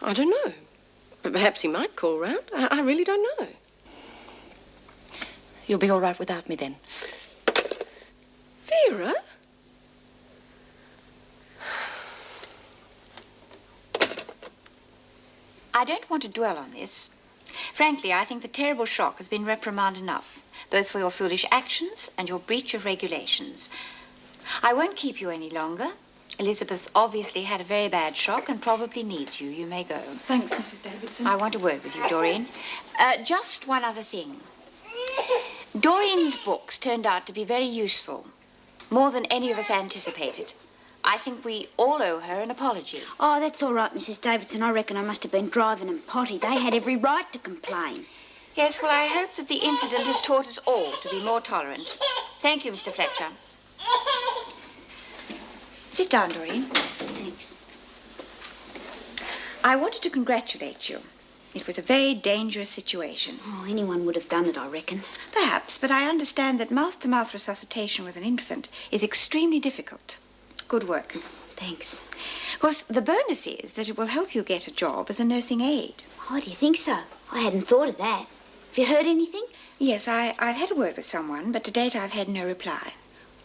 I don't know. But perhaps he might call round. I really don't know. You'll be all right without me then. Vera? I don't want to dwell on this. Frankly, I think the terrible shock has been reprimand enough, both for your foolish actions and your breach of regulations. I won't keep you any longer. Elizabeth obviously had a very bad shock and probably needs you. You may go. Thanks, Mrs. Davidson. I want a word with you, Doreen. Just one other thing. Doreen's books turned out to be very useful, more than any of us anticipated. I think we all owe her an apology. Oh, that's all right, Mrs. Davidson. I reckon I must have been driving them potty. They had every right to complain. Yes, well, I hope that the incident has taught us all to be more tolerant. Thank you, Mr. Fletcher. Sit down, Doreen. Thanks. I wanted to congratulate you. It was a very dangerous situation. Oh, anyone would have done it, I reckon. Perhaps, but I understand that mouth-to-mouth resuscitation with an infant is extremely difficult. Good work. Thanks. Of course, the bonus is that it will help you get a job as a nursing aide. Oh, do you think so? I hadn't thought of that. Have you heard anything? Yes, I've had a word with someone, but to date I've had no reply.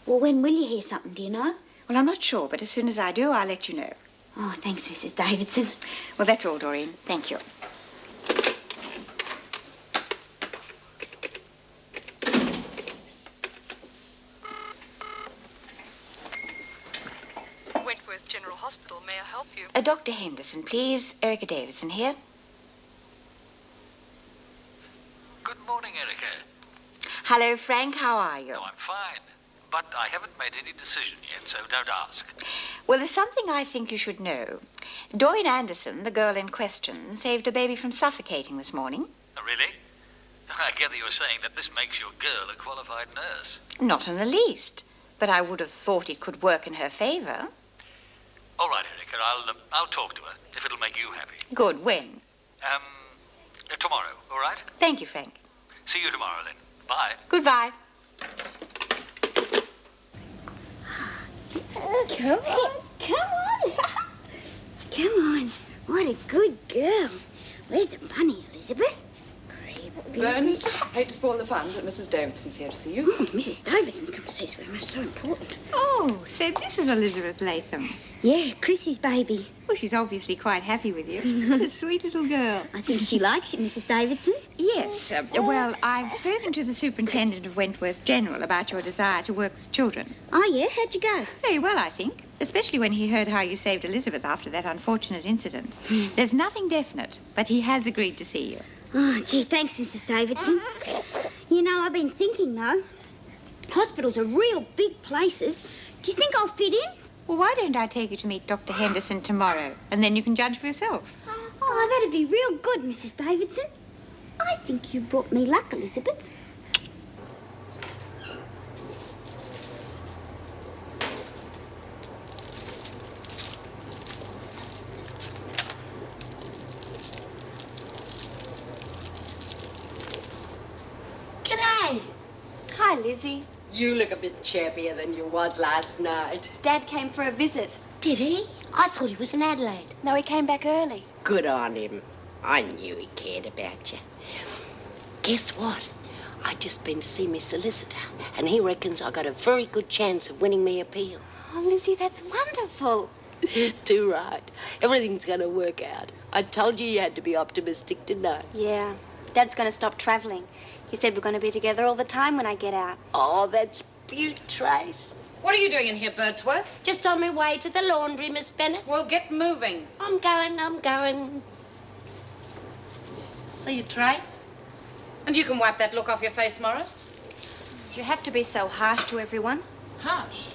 Well, when will you hear something, do you know? Well, I'm not sure, but as soon as I do, I'll let you know. Oh, thanks, Mrs. Davidson. Well, that's all, Doreen. Thank you. Wentworth General Hospital, may I help you? Dr. Henderson, please. Erica Davidson here. Good morning, Erica. Hello, Frank. How are you? No, I'm fine. But I haven't made any decision yet, so don't ask. Well, there's something I think you should know. Doreen Anderson, the girl in question, saved a baby from suffocating this morning. Oh, really? I gather you're saying that this makes your girl a qualified nurse. Not in the least. But I would have thought it could work in her favor. All right, Erica, I'll talk to her, if it'll make you happy. Good. When? Tomorrow, all right? Thank you, Frank. See you tomorrow, then. Bye. Goodbye. Come on. Come on. Come on. What a good girl. Where's the bunny, Elizabeth? Burns, hate to spoil the fun, but Mrs. Davidson's here to see you. Oh, Mrs. Davidson's come to see us. It's so important. Oh, so this is Elizabeth Latham. Yeah, Chrissy's baby. Well, she's obviously quite happy with you. What a sweet little girl. I think she likes you, Mrs. Davidson. Yes. Well, I've spoken to the superintendent of Wentworth General about your desire to work with children. Oh, yeah? How'd you go? Very well, I think. Especially when he heard how you saved Elizabeth after that unfortunate incident. There's nothing definite, but he has agreed to see you. Oh, gee, thanks, Mrs. Davidson. You know, I've been thinking, though. Hospitals are real big places. Do you think I'll fit in? Well, why don't I take you to meet Dr. Henderson tomorrow, and then you can judge for yourself. Oh, that'd be real good, Mrs. Davidson. I think you brought me luck, Elizabeth. G'day. Hi, Lizzie. You look a bit chirpier than you was last night. Dad came for a visit. Did he? I thought he was in Adelaide. No, he came back early. Good on him. I knew he cared about you. Guess what? I just been to see my solicitor, and he reckons I got a very good chance of winning me appeal. Oh, Lizzie, that's wonderful. Too right. Everything's gonna work out. I told you had to be optimistic, didn't I? Yeah. Dad's going to stop travelling. He said we're going to be together all the time when I get out. Oh, that's beaut, Trace. What are you doing in here, Birdsworth? Just on my way to the laundry, Miss Bennett. Well, get moving. I'm going. See you, Trace. And you can wipe that look off your face, Morris. Do you have to be so harsh to everyone? Harsh?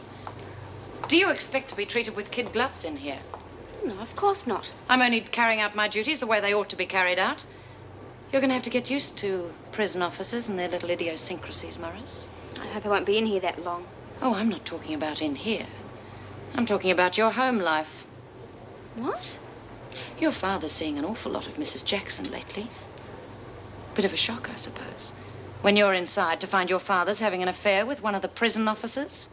Do you expect to be treated with kid gloves in here? No, of course not. I'm only carrying out my duties the way they ought to be carried out. You're going to have to get used to prison officers and their little idiosyncrasies, Morris. I hope I won't be in here that long. Oh, I'm not talking about in here. I'm talking about your home life. What? Your father's seeing an awful lot of Mrs. Jackson lately. Bit of a shock, I suppose, when you're inside to find your father's having an affair with one of the prison officers.